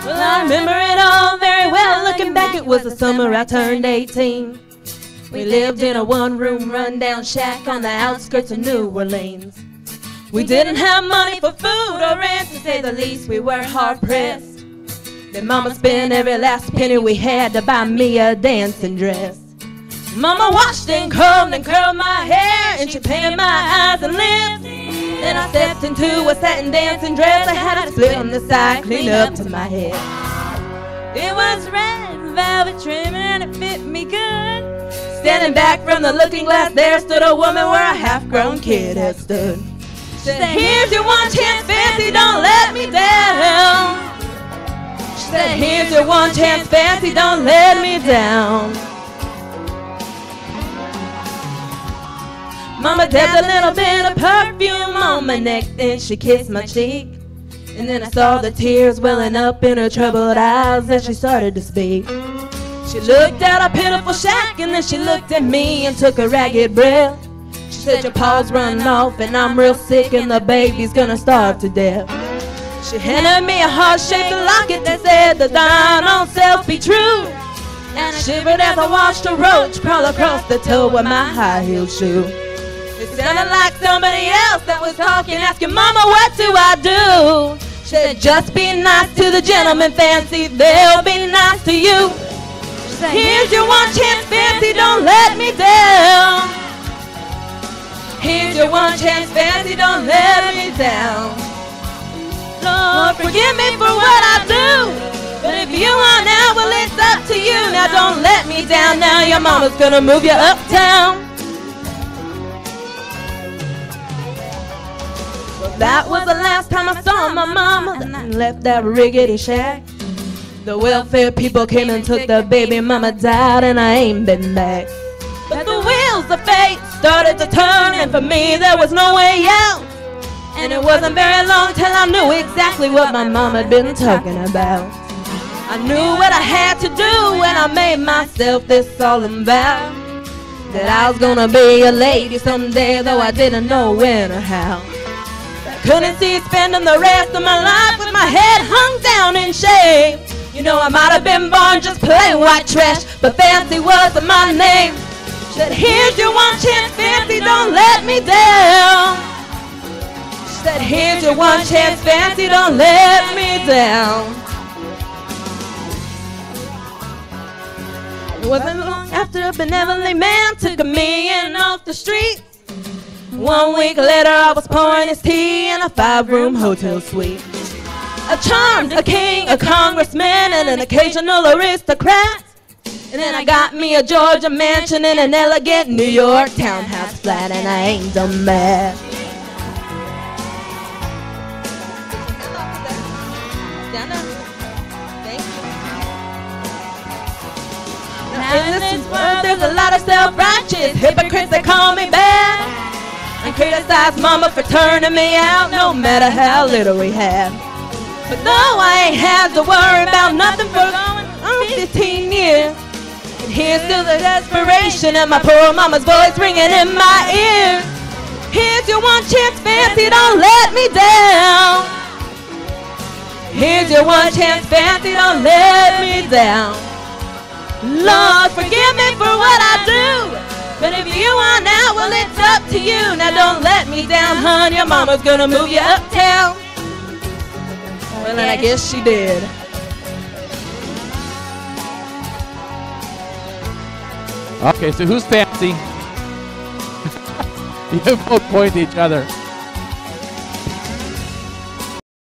Well, I remember it all very well. Looking back, it was the summer I turned 18. We lived in a one-room rundown shack on the outskirts of New Orleans. We didn't have money for food or rent, to say the least. We were hard-pressed. Then Mama spent every last penny we had to buy me a dancing dress. Mama washed and combed and curled my hair, and she painted my eyes and lips. Then I stepped into a satin dancing dress. I had a split on the side, clean up to my head. It was red velvet trim and it fit me good. Standing back from the looking glass, there stood a woman where a half-grown kid had stood. She said, here's your one chance, fancy, don't let me down. She said, here's your one chance, fancy, don't let me down. Mama dabbed a little bit of perfume on my neck, then she kissed my cheek. And then I saw the tears welling up in her troubled eyes as she started to speak. She looked at a pitiful shack, and then she looked at me and took a ragged breath. She said, your pa's running off and I'm real sick and the baby's gonna starve to death. She handed me a heart-shaped locket that said that thine own self be true. And I shivered as I watched a roach crawl across the toe with my high-heeled shoe. It sounded like somebody else that was talking, asking, Mama, what do I do? She said, just be nice to the gentleman, fancy, they'll be nice to you. She said, here's your one chance, fancy, don't let me down. Here's your one chance, fancy, don't let me down. Lord, forgive me for what I do, but if you want out, well, it's up to you. Now don't let me down, now your mama's gonna move you uptown. That was the last time I saw my mama. Then I left that rickety shack. The welfare people came and took the baby. Mama died and I ain't been back. But the wheels of fate started to turn, and for me there was no way out. And it wasn't very long till I knew exactly what my mama had been talking about. I knew what I had to do when I made myself this solemn vow, that I was gonna be a lady someday, though I didn't know when or how. Couldn't see spending the rest of my life with my head hung down in shame. You know, I might have been born just plain white trash, but fancy wasn't my name. She said, here's your one chance, fancy, don't let me down. She said, here's your one chance, fancy, don't let me down. It wasn't long after a benevolent man took me in off the street. 1 week later I was pouring his tea in a 5-room hotel suite. A charmed, a king, a congressman, and an occasional aristocrat. And then I got me a Georgia mansion in an elegant New York townhouse flat, and I ain't done bad. In this world there's a lot of self-righteous hypocrites that call me bad and criticize mama for turning me out, no matter how little we have. But though I ain't had to worry about nothing for going on 15 years, and here's still the desperation and my poor mama's voice ringing in my ears. Here's your one chance, fancy, don't let me down. Here's your one chance, fancy, don't let me down. Lord, forgive me for what I do, but if you want out, well, it's up to you. Now don't let me down, hon, your mama's gonna move you uptown. Well, and I guess she did. Okay, so who's fancy? You both point to each other.